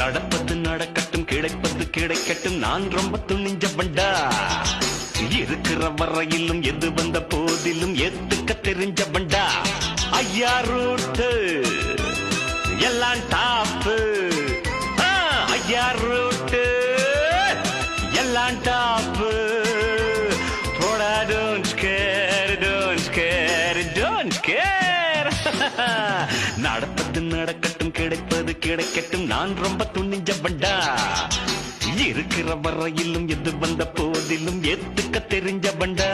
நடப்பது நடக்கட்டும் கிடைப்பது கிடைக்கட்டும் நான் ரொம்ப துணிஞ்ச பண்டா இருக்கிற வரையிலும் எது வந்த போதிலும் ஏத்துக்க தெரிஞ்ச பண்டா ஐயா ரூட்டு எல்லாம் டாப்பு ஐயா ரூட்டு எல்லாம் டாப்பு போடா don't scare don't scare don't scare நடப்பது நடக்கட்டும் கிடைப்பது கிடைக்கட்டும் நான் ரொம்ப துணிஞ்ச பண்டா இருக்கிற வரையிலும் எது வந்த போதிலும் ஏத்துக்க தெரிஞ்ச பண்டா